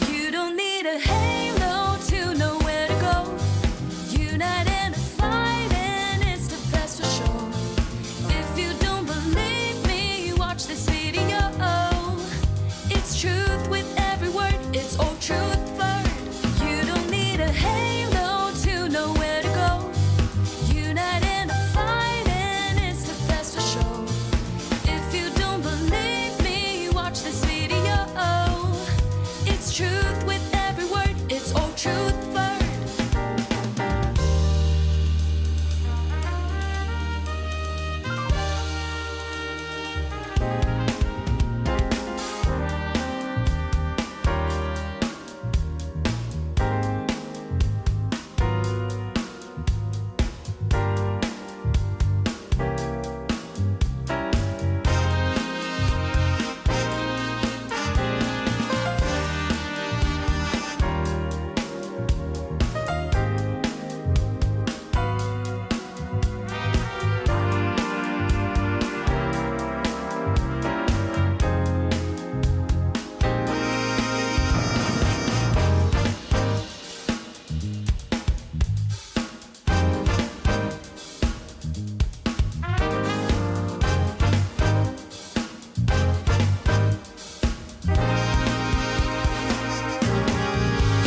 You don't need a halo to know where to go. Unite in a fight and it's the best for sure. If you don't believe me, watch this video. It's truth with every word, it's all truth word. You don't need a halo to know where to go. Unite in a fight and it's the best for sure. If you don't believe me, watch this video. It's truth with every word, it's all truth word.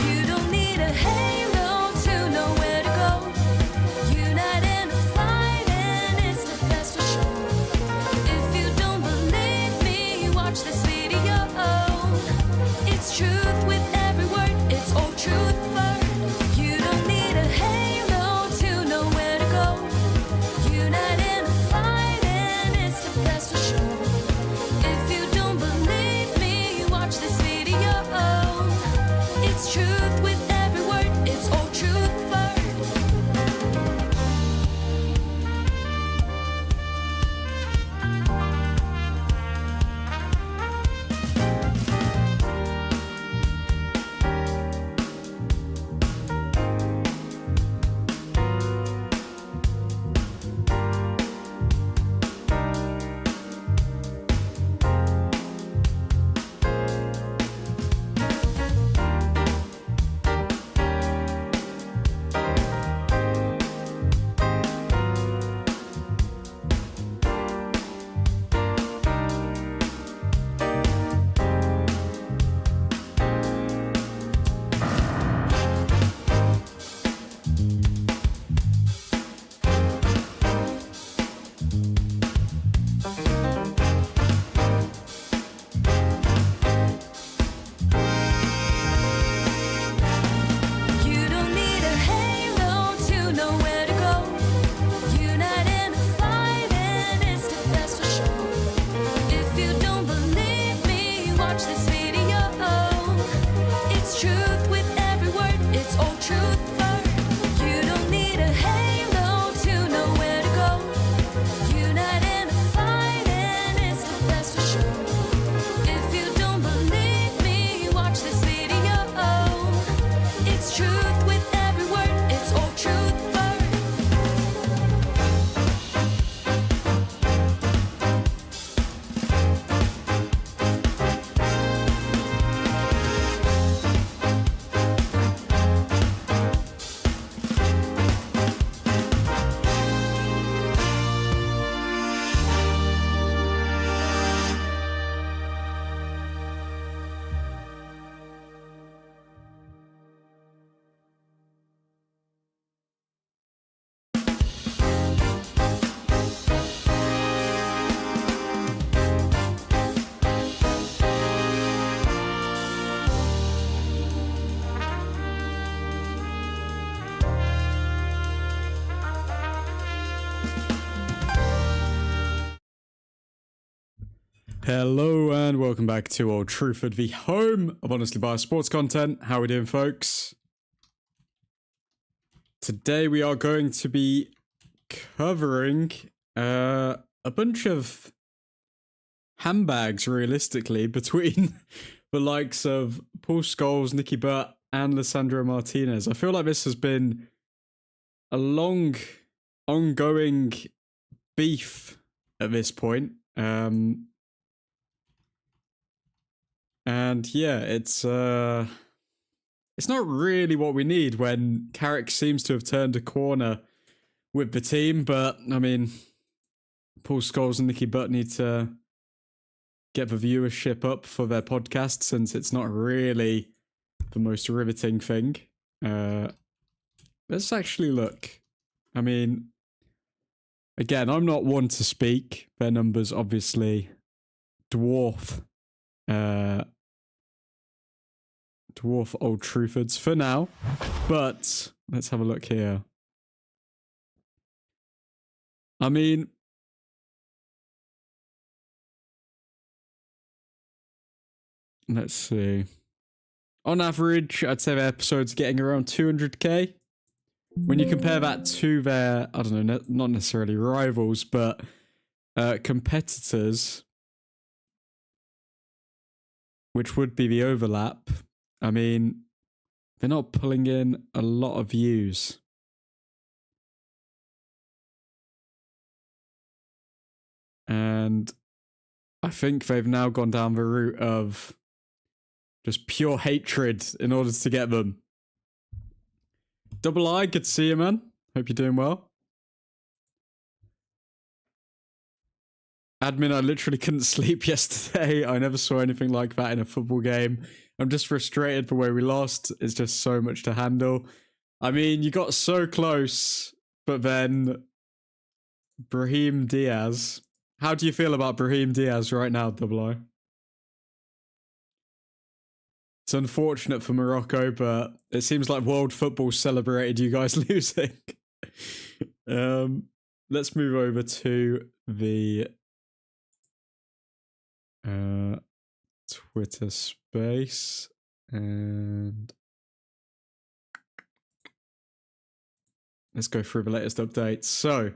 You don't need a halo to know where to go. Unite in a fight and it's the best for sure. If you don't believe me, watch this video. It's truth with every word, it's all truth word. You don't need a halo to know where to go. Unite in a fight and it's the best for sure. If you don't believe me, watch this video. It's truth with every word, it's all truth word. You don't need a halo to know where to go. Unite in a fight and it's the best for sure. If you don't believe me, watch this video. It's truth with every word, it's all truth word. You don't need a halo to know where to go. Unite in a fight and it's the best for sure. If you don't believe me, watch this video. It's truth with every word, it's all truth word. Hello and welcome back to Old Truthford, the home of honestly biased sports content. How we doing, folks? Today we are going to be covering a bunch of handbags, realistically, between the likes of Paul Scholes, Nicky Butt, and Lissandro Martinez. I feel like this has been a long, ongoing beef at this point. And yeah, it's not really what we need when Carrick seems to have turned a corner with the team. But I mean, Paul Scholes and Nicky Butt need to get the viewership up for their podcast, since it's not really the most riveting thing. Let's actually look. I mean, again, I'm not one to speak. Their numbers obviously dwarf Old Trufords for now. But let's have a look here. I mean, let's see. On average, I'd say their episodes getting around 200k. When you compare that to their, I don't know, not necessarily rivals, but competitors, which would be the overlap, I mean, they're not pulling in a lot of views. And I think they've now gone down the route of just pure hatred in order to get them. Double I, good to see you, man. Hope you're doing well. Admin, I literally couldn't sleep yesterday. I never saw anything like that in a football game. I'm just frustrated the way we lost. It's just so much to handle. I mean, you got so close, but then Brahim Diaz. How do you feel about Brahim Diaz right now, Double I? It's unfortunate for Morocco, but it seems like world football celebrated you guys losing. Let's move over to the Twitter space, and let's go through the latest updates. So,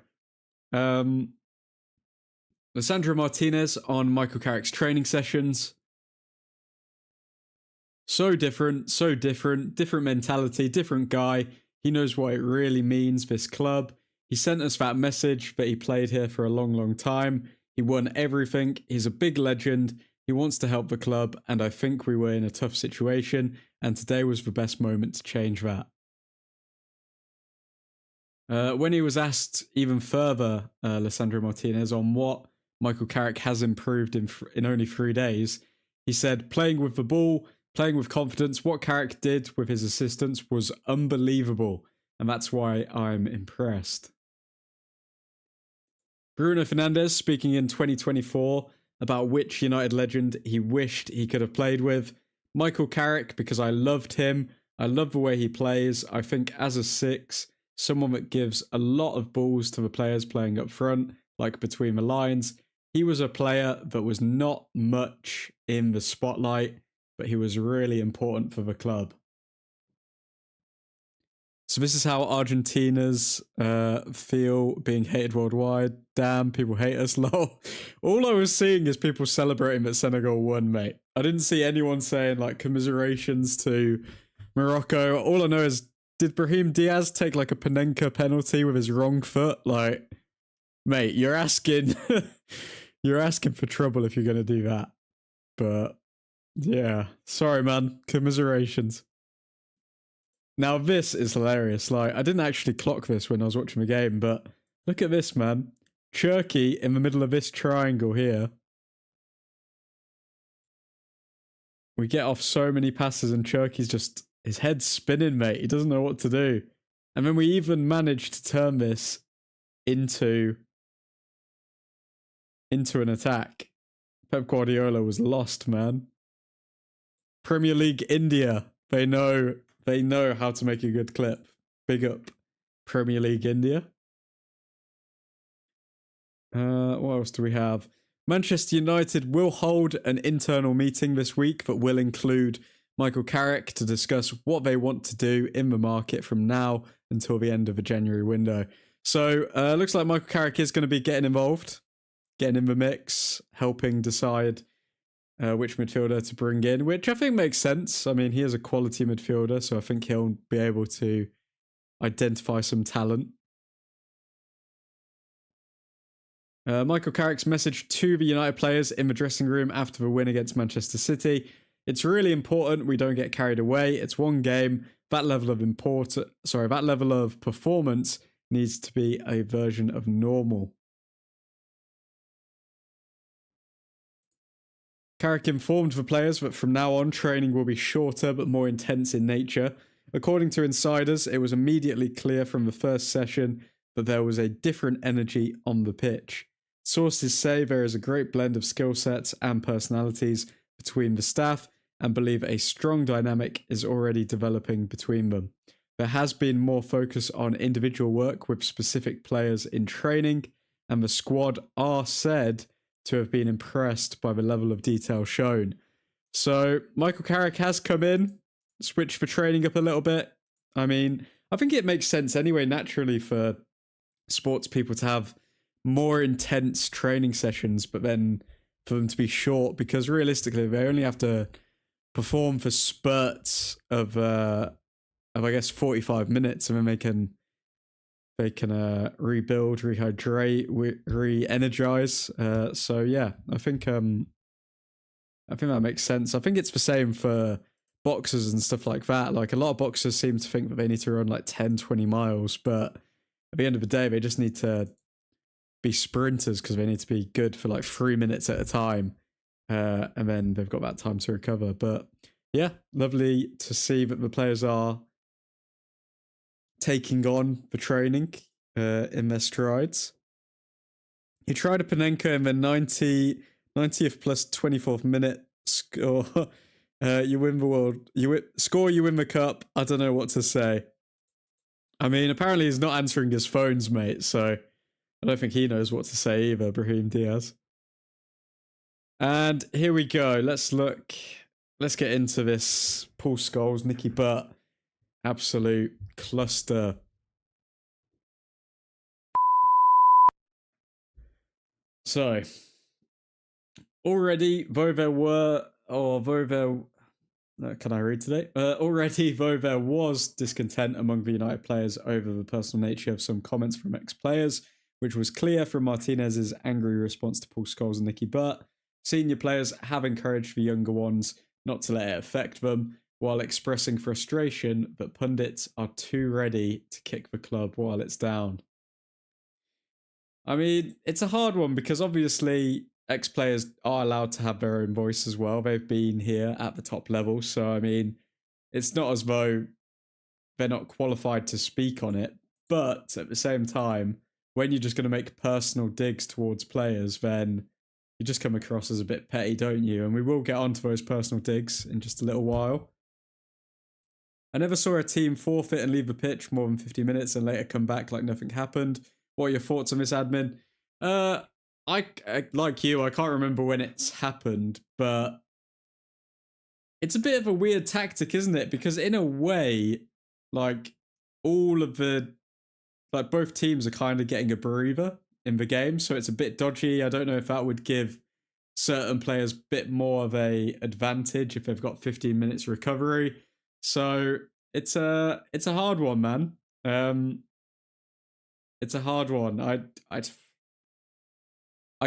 Lissandro Martinez on Michael Carrick's training sessions. So different mentality, different guy. He knows what it really means, this club. He sent us that message that he played here for a long, long time. He won everything. He's a big legend. He wants to help the club, and I think we were in a tough situation, and today was the best moment to change that. When he was asked even further, Lissandro Martinez, on what Michael Carrick has improved in only 3 days, he said, playing with the ball, playing with confidence, what Carrick did with his assistants was unbelievable, and that's why I'm impressed. Bruno Fernandes speaking in 2024 about which United legend he wished he could have played with. Michael Carrick, because I loved him. I love the way he plays. I think as a 6, someone that gives a lot of balls to the players playing up front, like between the lines. He was a player that was not much in the spotlight, but he was really important for the club. So this is how Argentina's feel being hated worldwide. Damn, people hate us, lol. All I was seeing is people celebrating that Senegal won, mate. I didn't see anyone saying, like, commiserations to Morocco. All I know is, did Brahim Diaz take, like, a Panenka penalty with his wrong foot? Like, mate, you're asking... you're asking for trouble if you're going to do that. But, yeah. Sorry, man. Commiserations. Now, this is hilarious. Like, I didn't actually clock this when I was watching the game, but look at this, man. Cherky in the middle of this triangle here. We get off so many passes and Cherky's just... his head's spinning, mate. He doesn't know what to do. And then we even managed to turn this into an attack. Pep Guardiola was lost, man. Premier League India. They know how to make a good clip. Big up Premier League India. What else do we have? Manchester United will hold an internal meeting this week that will include Michael Carrick to discuss what they want to do in the market from now until the end of the January window. So, looks like Michael Carrick is going to be getting involved, getting in the mix, helping decide which midfielder to bring in, which I think makes sense. I mean, he is a quality midfielder, so I think he'll be able to identify some talent. Michael Carrick's message to the United players in the dressing room after the win against Manchester City. It's really important we don't get carried away. It's one game. That level of performance needs to be a version of normal. Carrick informed the players that from now on, training will be shorter but more intense in nature. According to insiders, it was immediately clear from the first session that there was a different energy on the pitch. Sources say there is a great blend of skill sets and personalities between the staff and believe a strong dynamic is already developing between them. There has been more focus on individual work with specific players in training, and the squad are said to have been impressed by the level of detail shown. So Michael Carrick has come in, switched the training up a little bit. I mean, I think it makes sense anyway, naturally, for sports people to have more intense training sessions, but then for them to be short, because realistically they only have to perform for spurts of I guess 45 minutes, and then they can rebuild, rehydrate, re-energize. So yeah, I think that makes sense. I think it's the same for boxers and stuff like that. Like, a lot of boxers seem to think that they need to run like 10-20 miles, but at the end of the day they just need to be sprinters because they need to be good for like 3 minutes at a time, and then they've got that time to recover. But yeah, lovely to see that the players are taking on the training in their strides. He tried a Panenka in the 90th plus 24th minute score. You win the world. You win the cup. I don't know what to say. I mean, apparently he's not answering his phones, mate, so I don't think he knows what to say either, Brahim Diaz. And here we go. Let's get into this Paul Scholes, Nicky Butt absolute cluster. So, already, though there was discontent among the United players over the personal nature of some comments from ex-players, which was clear from Martinez's angry response to Paul Scholes and Nicky Butt. Senior players have encouraged the younger ones not to let it affect them, while expressing frustration that pundits are too ready to kick the club while it's down. I mean, it's a hard one because obviously ex-players are allowed to have their own voice as well. They've been here at the top level, so I mean, it's not as though they're not qualified to speak on it. But at the same time, when you're just going to make personal digs towards players, then you just come across as a bit petty, don't you? And we will get onto those personal digs in just a little while. I never saw a team forfeit and leave the pitch more than 50 minutes and later come back like nothing happened. What are your thoughts on this, admin? I like you, I can't remember when it's happened, but it's a bit of a weird tactic, isn't it? Because in a way, like, both teams are kind of getting a breather in the game, so it's a bit dodgy. I don't know if that would give certain players a bit more of a advantage if they've got 15 minutes recovery. So it's a hard one, man. It's a hard one. I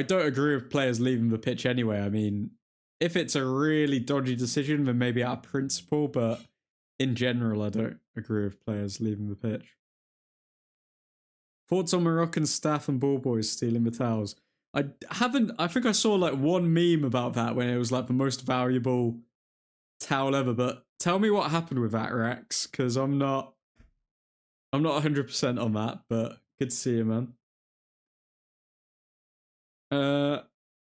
don't agree with players leaving the pitch anyway. I mean, if it's a really dodgy decision, then maybe out of principle, but in general, I don't agree with players leaving the pitch. Thoughts on Moroccan staff and ball boys stealing the towels? I think I saw like one meme about that when it was like the most valuable towel ever, but tell me what happened with that, Rex, because I'm not 100% on that, but good to see you, man.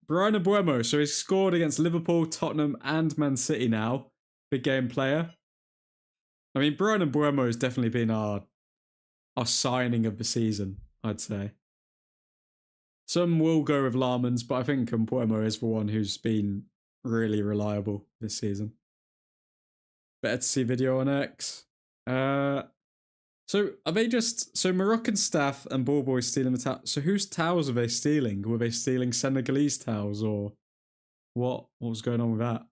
Brian Abuemo, so he's scored against Liverpool, Tottenham, and Man City now. Big game player. I mean, Brian Abuemo has definitely been our signing of the season, I'd say. Some will go with Larmans, but I think Abuemo is the one who's been really reliable this season. Better to see video on X. So are they so Moroccan staff and ball boys stealing the towels? So whose towels are they stealing? Were they stealing Senegalese towels, or what was going on with that?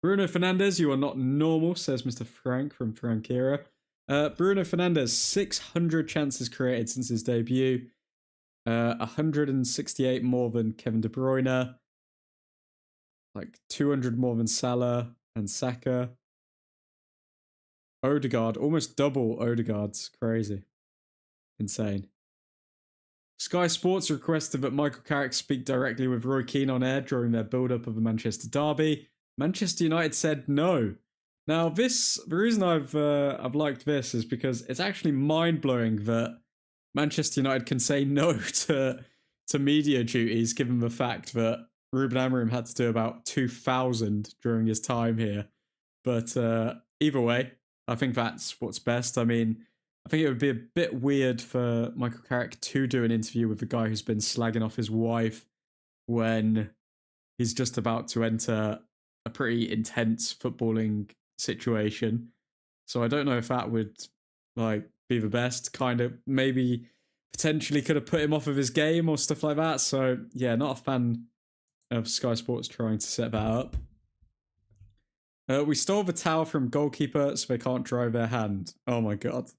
Bruno Fernandes, you are not normal, says Mr. Frank from Frankira. Bruno Fernandes, 600 chances created since his debut. 168 more than Kevin De Bruyne. Like 200 more than Salah and Saka. Odegaard, almost double Odegaard's. Crazy. Insane. Sky Sports requested that Michael Carrick speak directly with Roy Keane on air during their build-up of the Manchester derby. Manchester United said no. Now, the reason I've liked this is because it's actually mind-blowing that Manchester United can say no to media duties, given the fact that Ruben Amorim had to do about 2,000 during his time here. But either way, I think that's what's best. I mean, I think it would be a bit weird for Michael Carrick to do an interview with a guy who's been slagging off his wife when he's just about to enter a pretty intense footballing situation. So I don't know if that would be the best. Kind of maybe potentially could have put him off of his game or stuff like that. So yeah, not a fan of Sky Sports trying to set that up. We stole the towel from goalkeeper so they can't dry their hand. Oh my god.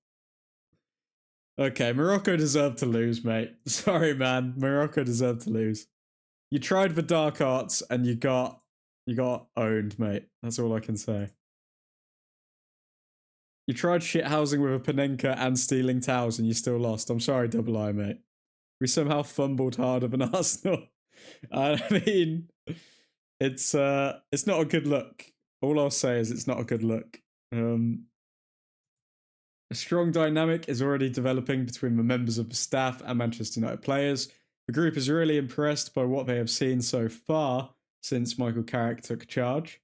Okay, Morocco deserved to lose, mate. Sorry, man. Morocco deserved to lose. You tried the dark arts and you got owned, mate. That's all I can say. You tried shithousing with a Panenka and stealing towels and you still lost. I'm sorry, Double I, mate. We somehow fumbled harder than Arsenal. I mean, it's not a good look. All I'll say is it's not a good look. A strong dynamic is already developing between the members of the staff and Manchester United players. The group is really impressed by what they have seen so far since Michael Carrick took charge.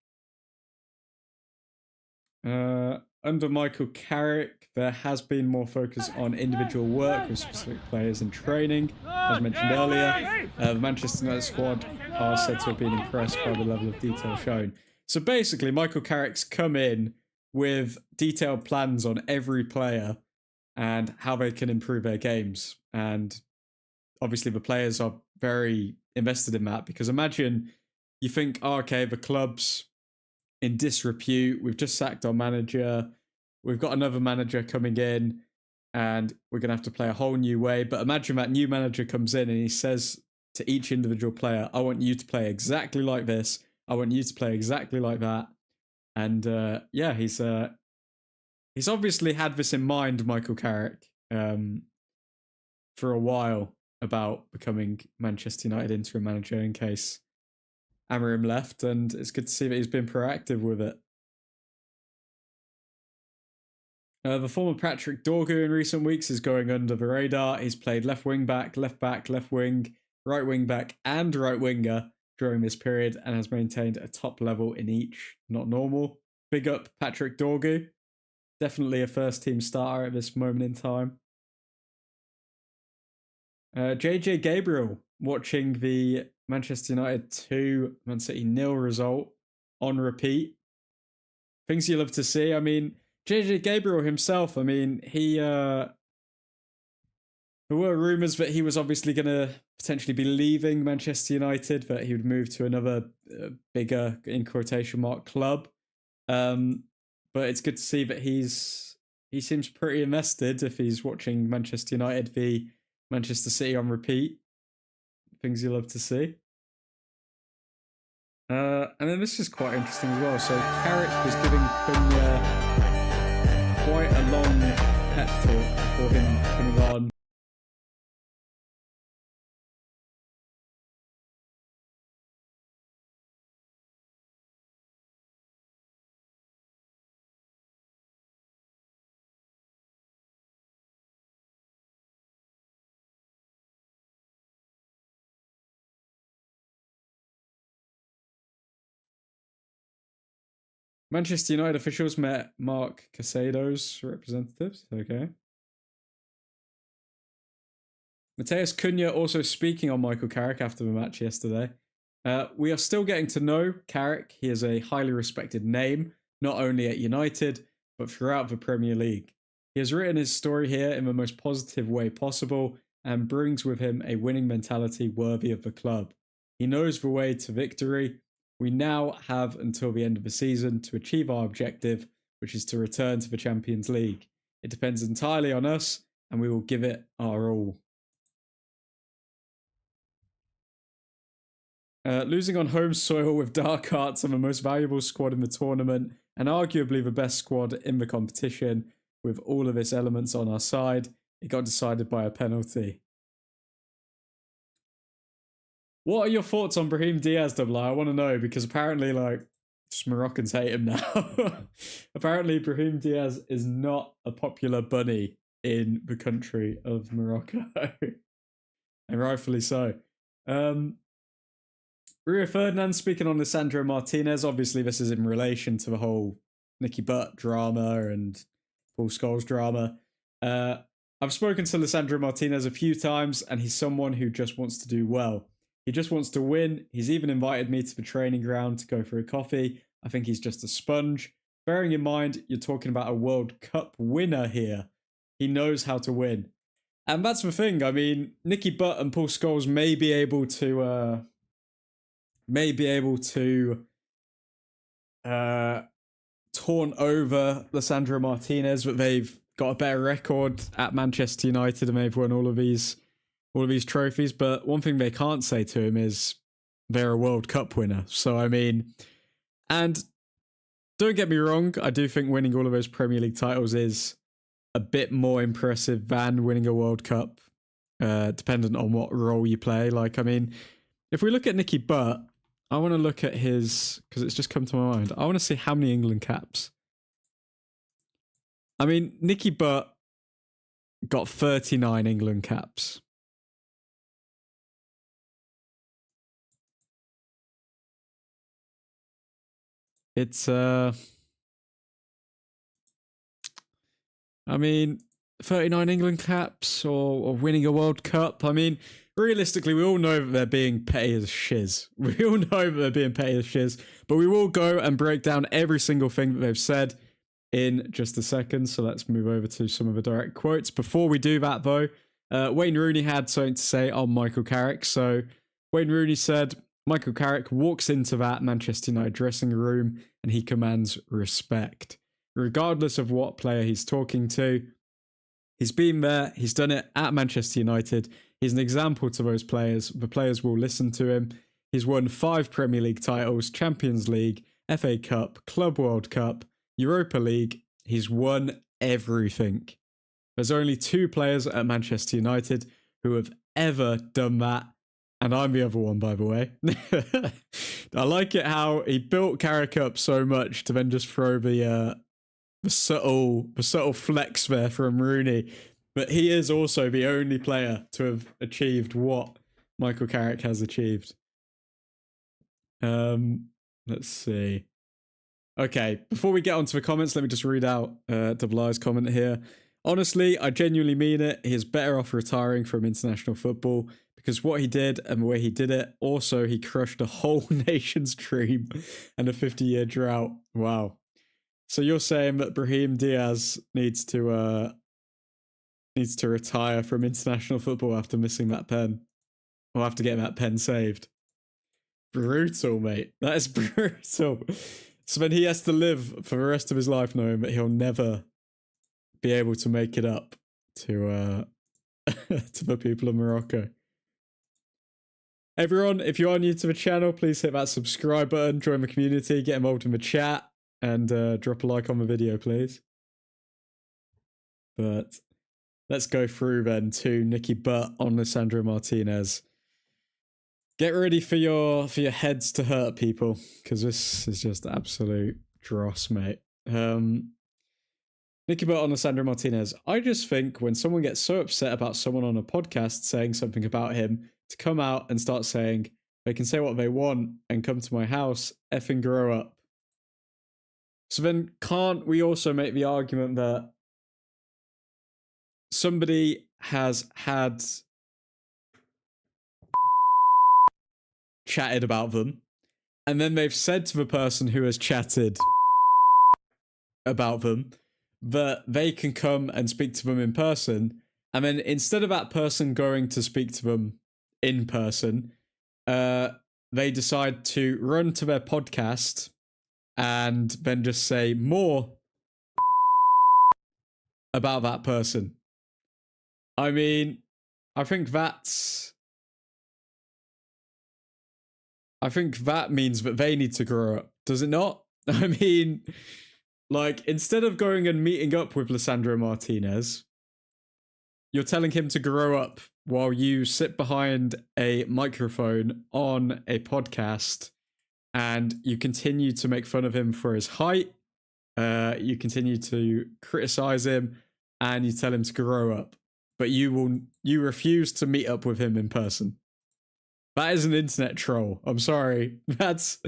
Under Michael Carrick, there has been more focus on individual work with specific players in training. As mentioned earlier, the Manchester United squad are said to have been impressed by the level of detail shown. So basically, Michael Carrick's come in with detailed plans on every player and how they can improve their games. And obviously the players are very invested in that, because imagine you think, oh, okay, the club's in disrepute, we've just sacked our manager, we've got another manager coming in, and we're going to have to play a whole new way. But imagine that new manager comes in and he says to each individual player, I want you to play exactly like this, I want you to play exactly like that. And yeah, he's obviously had this in mind, Michael Carrick, for a while, about becoming Manchester United interim manager in case Amorim left, and it's good to see that he's been proactive with it. The former Patrick Dorgu in recent weeks is going under the radar. He's played left wing back, left wing, right wing back, and right winger during this period, and has maintained a top level in each. Not normal. Big up Patrick Dorgu. Definitely a first team starter at this moment in time. JJ Gabriel watching the Manchester United 2, Man City 0 result on repeat. Things you love to see. I mean, JJ Gabriel himself, I mean, there were rumours that he was obviously going to potentially be leaving Manchester United, that he would move to another bigger, in quotation mark, club. But it's good to see that he seems pretty invested if he's watching Manchester United v Manchester City on repeat. Things you love to see. And then this is quite interesting as well. So Carrick was giving Cunha quite a long pep talk before him coming on. Manchester United officials met Mark Casado's representatives. Okay. Mateus Cunha also speaking on Michael Carrick after the match yesterday. We are still getting to know Carrick. He is a highly respected name, not only at United, but throughout the Premier League. He has written his story here in the most positive way possible and brings with him a winning mentality worthy of the club. He knows the way to victory. We now have until the end of the season to achieve our objective, which is to return to the Champions League. It depends entirely on us, and we will give it our all. Losing on home soil with Dark Arts and the most valuable squad in the tournament, and arguably the best squad in the competition, with all of its elements on our side, it got decided by a penalty. What are your thoughts on Brahim Diaz, Double I want to know, because apparently, like, just Moroccans hate him now. Apparently, Brahim Diaz is not a popular bunny in the country of Morocco. And rightfully so. Rio Ferdinand speaking on Lisandro Martinez. Obviously, this is in relation to the whole Nicky Butt drama and Paul Scholes drama. I've spoken to Lisandro Martinez a few times, and he's someone who just wants to do well. He just wants to win. He's even invited me to the training ground to go for a coffee. I think he's just a sponge. Bearing in mind, you're talking about a World Cup winner here. He knows how to win. And that's the thing. I mean, Nicky Butt and Paul Scholes may be able to taunt over Lisandro Martinez, but they've got a better record at Manchester United and they've won all of these trophies. But one thing they can't say to him is they're a World Cup winner. So, I mean, and don't get me wrong, I do think winning all of those Premier League titles is a bit more impressive than winning a World Cup, dependent on what role you play. Like, I mean, if we look at Nicky Butt, I want to look at his, because it's just come to my mind. I want to see how many England caps. I mean, Nicky Butt got 39 England caps. It's, I mean, 39 England caps or winning a World Cup. I mean, realistically, we all know that they're being petty as shiz. We all know that they're being petty as shiz. But we will go and break down every single thing that they've said in just a second. So let's move over to some of the direct quotes. Before we do that, though, Wayne Rooney had something to say on Michael Carrick. So Wayne Rooney said, Michael Carrick walks into that Manchester United dressing room and he commands respect. Regardless of what player he's talking to, he's been there, he's done it at Manchester United. He's an example to those players. The players will listen to him. He's won 5 Premier League titles, Champions League, FA Cup, Club World Cup, Europa League. He's won everything. There's only 2 players at Manchester United who have ever done that. And I'm the other one, by the way. I like it how he built Carrick up so much to then just throw the subtle flex there from Rooney. But he is also the only player to have achieved what Michael Carrick has achieved. Let's see. Okay, before we get onto the comments, let me just read out Double I's comment here. Honestly, I genuinely mean it. He is better off retiring from international football because what he did and the way he did it, also he crushed a whole nation's dream and a 50-year drought. Wow. So you're saying that Brahim Diaz needs to retire from international football after missing that pen, or after getting that pen saved? Brutal, mate. That is brutal. So then he has to live for the rest of his life knowing that he'll never be able to make it up to to the people of Morocco. Everyone, if you are new to the channel, please hit that subscribe button, join the community, get involved in the chat, and drop a like on the video, please. But let's go through then to Nicky Butt on Lisandro Martinez. Get ready for your heads to hurt, people, because this is just absolute dross, mate. Nicky Butt on Lisandro Martinez. I just think when someone gets so upset about someone on a podcast saying something about him, to come out and start saying they can say what they want and come to my house, effing grow up. So then can't we also make the argument that somebody has had chatted about them and then they've said to the person who has chatted about them that they can come and speak to them in person, and then instead of that person going to speak to them in person, they decide to run to their podcast and then just say more about that person. I mean, I think that's I think that means that they need to grow up, does it not? I mean, like, instead of going and meeting up with Lisandro Martinez, you're telling him to grow up while you sit behind a microphone on a podcast and you continue to make fun of him for his height. You continue to criticize him and you tell him to grow up, but you refuse to meet up with him in person. That is an internet troll. I'm sorry. That's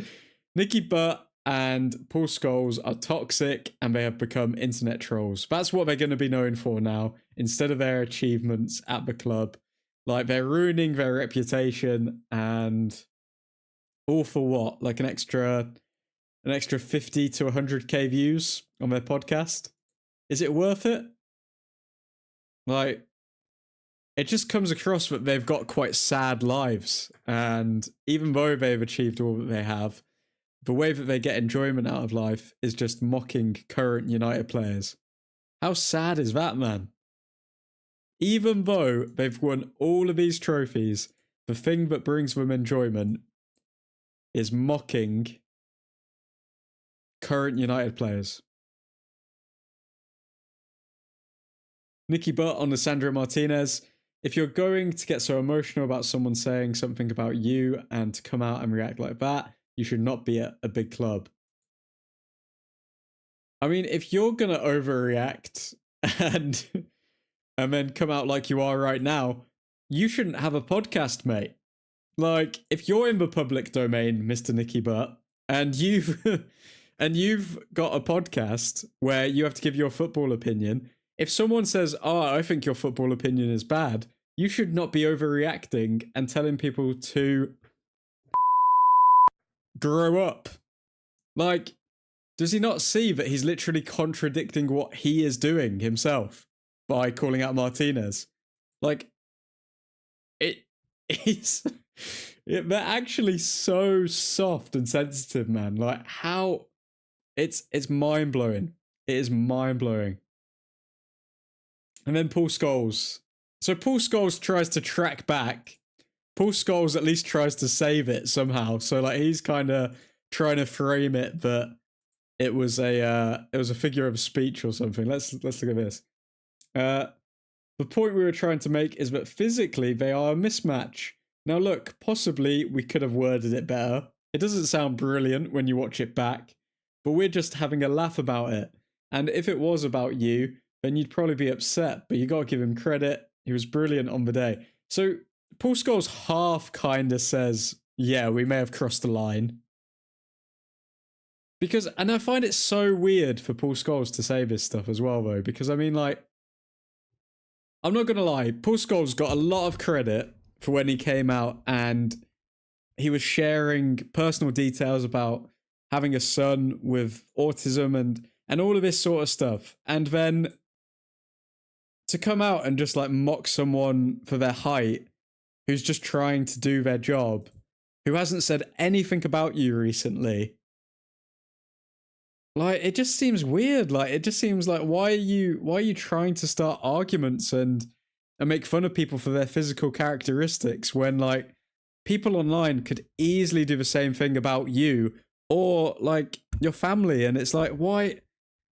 Nicky Butt and Paul Scholes are toxic and they have become internet trolls. That's what they're going to be known for now, instead of their achievements at the club. Like, they're ruining their reputation, and all for what? Like an extra 50 to 100k views on their podcast? Is it worth it? Like, it just comes across that they've got quite sad lives, and even though they've achieved all that they have, the way that they get enjoyment out of life is just mocking current United players. How sad is that, man? Even though they've won all of these trophies, the thing that brings them enjoyment is mocking current United players. Nicky Butt on Lisandro Martinez. If you're going to get so emotional about someone saying something about you and to come out and react like that, you should not be at a big club. I mean, if you're going to overreact and then come out like you are right now, you shouldn't have a podcast, mate. Like, if you're in the public domain, Mr. Nicky Butt, and you've got a podcast where you have to give your football opinion, if someone says, "Oh, I think your football opinion is bad," you should not be overreacting and telling people to grow up. Like, does he not see that he's literally contradicting what he is doing himself by calling out Martinez? Like, they're actually so soft and sensitive, man. Like, how it's mind-blowing. It is mind-blowing. And then Paul Scholes. So Paul Scholes tries to track back. Paul Scholes at least tries to save it somehow. So, like, he's kind of trying to frame it that it was a figure of speech or something. Let's look at this. The point we were trying to make is that physically they are a mismatch. Now look, possibly we could have worded it better. It doesn't sound brilliant when you watch it back, but we're just having a laugh about it. And if it was about you, then you'd probably be upset, but you got to give him credit. He was brilliant on the day. So Paul Scholes half kind of says, yeah, we may have crossed the line. Because, and I find it so weird for Paul Scholes to say this stuff as well, though, because I mean, like, I'm not going to lie, Paul Scholes got a lot of credit for when he came out and he was sharing personal details about having a son with autism and all of this sort of stuff. And then to come out and just like mock someone for their height who's just trying to do their job, who hasn't said anything about you recently. Like, it just seems weird. Like, it just seems like, why are you trying to start arguments and make fun of people for their physical characteristics when, like, people online could easily do the same thing about you or, like, your family? And it's like, why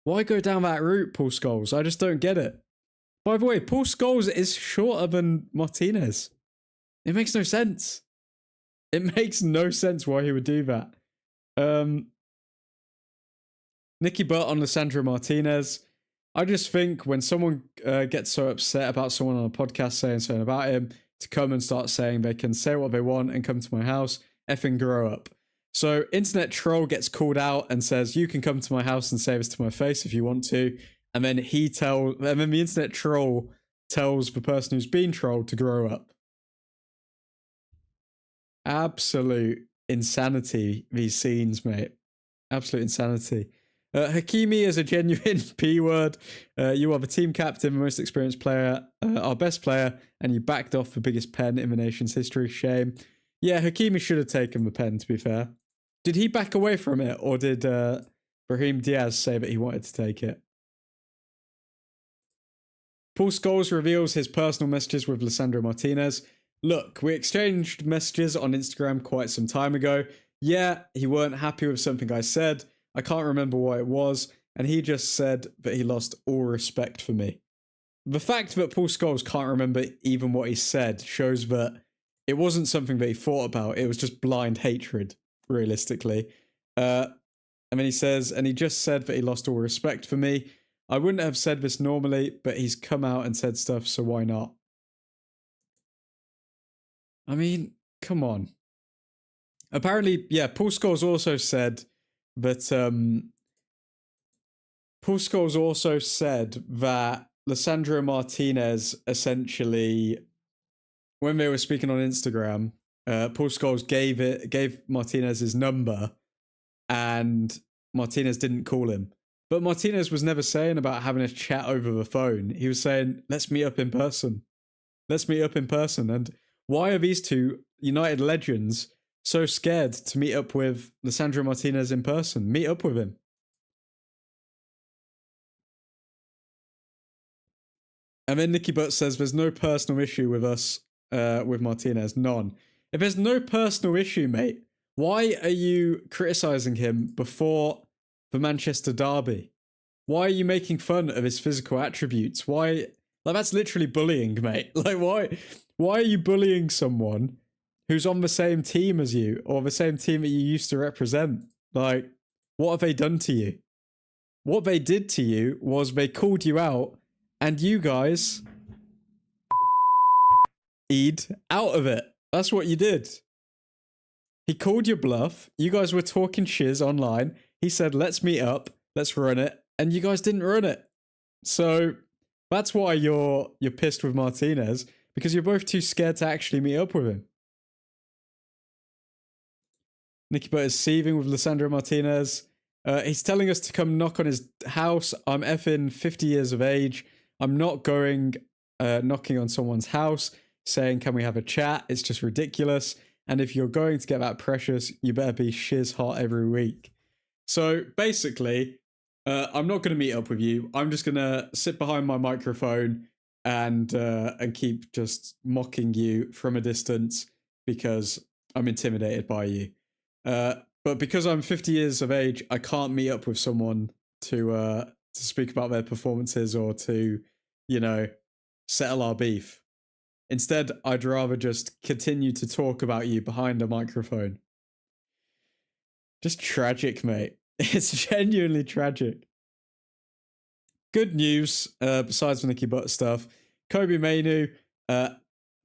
go down that route, Paul Scholes? I just don't get it. By the way, Paul Scholes is shorter than Martinez. It makes no sense. It makes no sense why he would do that. Nicky Butt on Lisandro Martinez. I just think when someone gets so upset about someone on a podcast saying something about him, to come and start saying they can say what they want and come to my house, effing grow up. So internet troll gets called out and says, you can come to my house and say this to my face if you want to. And then the internet troll tells the person who's been trolled to grow up. Absolute insanity, these scenes, mate. Absolute insanity. Hakimi is a genuine P word. You are the team captain, the most experienced player, our best player, and you backed off the biggest pen in the nation's history. Shame. Yeah, Hakimi should have taken the pen, to be fair. Did he back away from it, or did Brahim Diaz say that he wanted to take it? Paul Scholes reveals his personal messages with Lisandro Martinez. Look, we exchanged messages on Instagram quite some time ago. Yeah, he weren't happy with something I said. I can't remember what it was, and he just said that he lost all respect for me. The fact that Paul Scholes can't remember even what he said shows that it wasn't something that he thought about. It was just blind hatred, realistically. And then he says, and he just said that he lost all respect for me. I wouldn't have said this normally, but he's come out and said stuff, so why not? I mean, come on. Apparently, yeah, Paul Scholes also said that Lissandro Martinez essentially, when they were speaking on Instagram, Paul Scholes gave Martinez his number, and Martinez didn't call him. But Martinez was never saying about having a chat over the phone. He was saying, let's meet up in person. Let's meet up in person. And why are these two United legends so scared to meet up with Lissandro Martinez in person? Meet up with him. And then Nicky Butt says there's no personal issue with us, with Martinez. None. If there's no personal issue, mate, why are you criticizing him before the Manchester derby? Why are you making fun of his physical attributes? Why? Like, that's literally bullying, mate. Like, why are you bullying someone who's on the same team as you, or the same team that you used to represent? Like, what have they done to you? What they did to you was they called you out, and you guys eat out of it. That's what you did. He called your bluff. You guys were talking shiz online. He said, let's meet up, let's run it. And you guys didn't run it. So that's why you're pissed with Martinez, because you're both too scared to actually meet up with him. Nicky Butt is seething with Lissandro Martinez. He's telling us to come knock on his house. I'm effing 50 years of age. I'm not going knocking on someone's house saying, can we have a chat? It's just ridiculous. And if you're going to get that precious, you better be shiz hot every week. So basically, I'm not going to meet up with you. I'm just going to sit behind my microphone and keep just mocking you from a distance because I'm intimidated by you. But because I'm 50 years of age, I can't meet up with someone to speak about their performances or to, you know, settle our beef. Instead, I'd rather just continue to talk about you behind a microphone. Just tragic, mate. It's genuinely tragic. Good news, besides the Nicky Butt stuff, Kobbie Mainoo,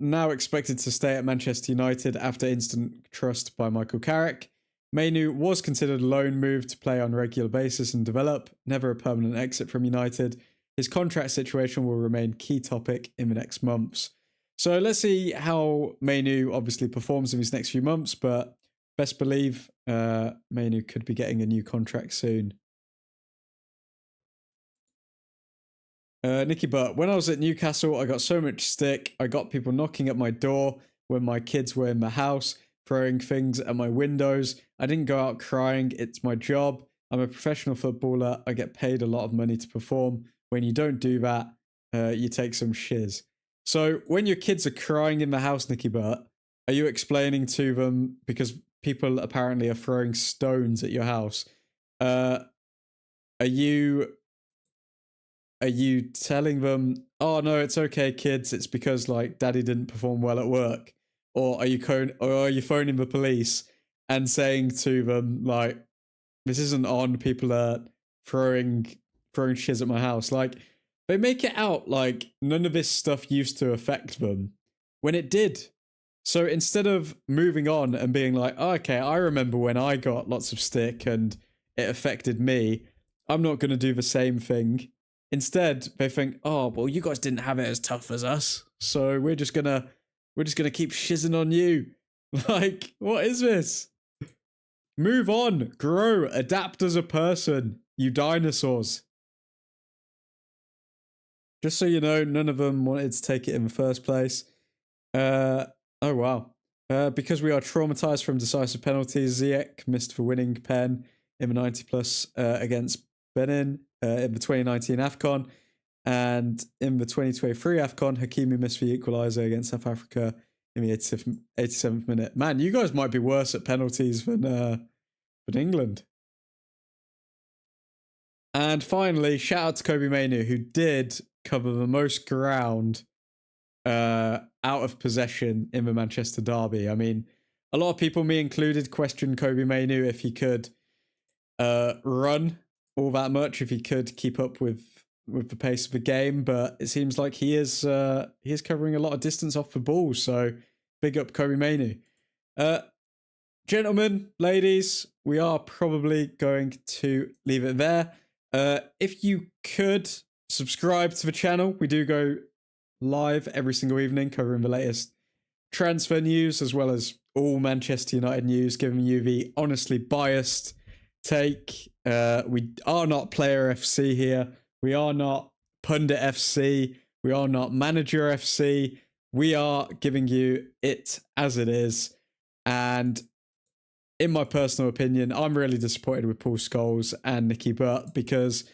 now expected to stay at Manchester United after instant trust by Michael Carrick. Mainoo was considered a loan move to play on a regular basis and develop, never a permanent exit from United. His contract situation will remain key topic in the next months. So let's see how Mainoo obviously performs in these next few months, but best believe Mainoo could be getting a new contract soon. Nicky Butt, when I was at Newcastle, I got so much stick. I got people knocking at my door when my kids were in the house, throwing things at my windows. I didn't go out crying. It's my job. I'm a professional footballer. I get paid a lot of money to perform. When you don't do that, you take some shiz. So when your kids are crying in the house, Nicky Butt, are you explaining to them, because people apparently are throwing stones at your house, are you telling them, oh no, it's okay, kids, it's because like daddy didn't perform well at work? Or are you phoning the police and saying to them, like, this isn't on, people are throwing shiz at my house? Like, they make it out like none of this stuff used to affect them, when it did. So instead of moving on and being like, oh, okay, I remember when I got lots of stick and it affected me, I'm not going to do the same thing. Instead, they think, oh, well, you guys didn't have it as tough as us, so we're just gonna keep shizzing on you. Like, what is this? Move on, grow, adapt as a person, you dinosaurs. Just so you know, none of them wanted to take it in the first place. Oh, wow. Because we are traumatized from decisive penalties, Ziyech missed the winning pen in the 90-plus against Benin in the 2019 AFCON. And in the 2023 AFCON, Hakimi missed the equaliser against South Africa in the 87th minute. Man, you guys might be worse at penalties than England. And finally, shout out to Kobe Mainu, who did cover the most ground out of possession in the Manchester derby. I mean, a lot of people, me included, questioned Kobe Mainu if he could run all that much, if he could keep up with the pace of the game, but it seems like he is covering a lot of distance off the ball, so big up Kobe Mainu. Gentlemen, ladies, we are probably going to leave it there. If you could subscribe to the channel, we do go live every single evening covering the latest transfer news as well as all Manchester United news, giving you the honestly biased take. We are not Player FC here. We are not Pundit FC. We are not Manager FC. We are giving you it as it is. And in my personal opinion, I'm really disappointed with Paul Scholes and Nicky Butt because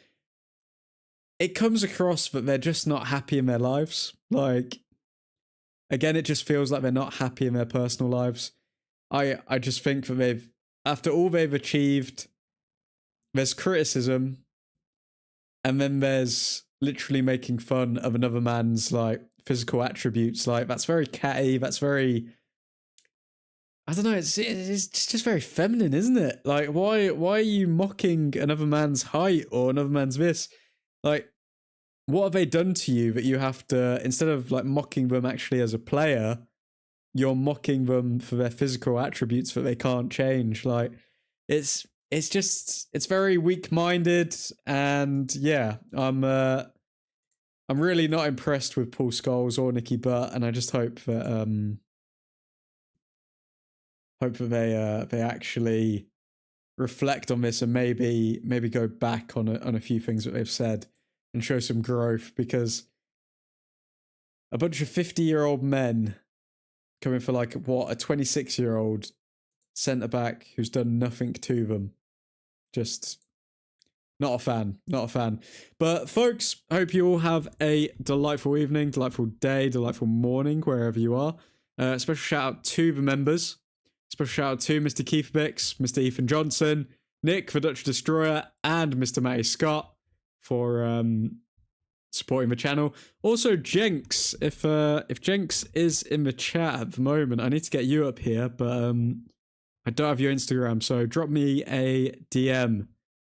it comes across that they're just not happy in their lives. Like, again, it just feels like they're not happy in their personal lives. I just think that after all they've achieved, there's criticism, and then there's literally making fun of another man's like physical attributes. Like, that's very catty. That's very, I don't know. It's just very feminine, isn't it? Like, why are you mocking another man's height or another man's this? Like, what have they done to you that you have to, instead of like mocking them actually as a player, you're mocking them for their physical attributes that they can't change? Like, it's very weak-minded, and yeah, I'm really not impressed with Paul Scholes or Nicky Butt, and I just hope that they actually reflect on this and maybe go back on a few things that they've said and show some growth, because a bunch of 50-year-old men coming for like what, a 26-year-old centre-back who's done nothing to them. Just not a fan. But folks, I hope you all have a delightful evening, delightful day, delightful morning, wherever you are. Special shout out to the members. Special shout out to Mr. Keith Bix, Mr. Ethan Johnson, Nick, the Dutch Destroyer, and Mr. Matty Scott for supporting the channel. Also, Jenks, if Jenks is in the chat at the moment, I need to get you up here, but I don't have your Instagram, so drop me a DM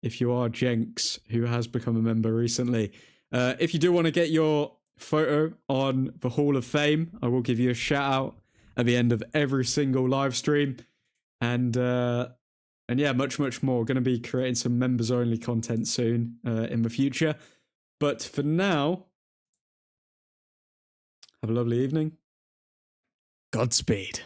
if you are Jenks, who has become a member recently. If you do want to get your photo on the Hall of Fame, I will give you a shout out at the end of every single live stream. And yeah, much more. Going to be creating some members only content soon in the future. But for now, have a lovely evening. Godspeed.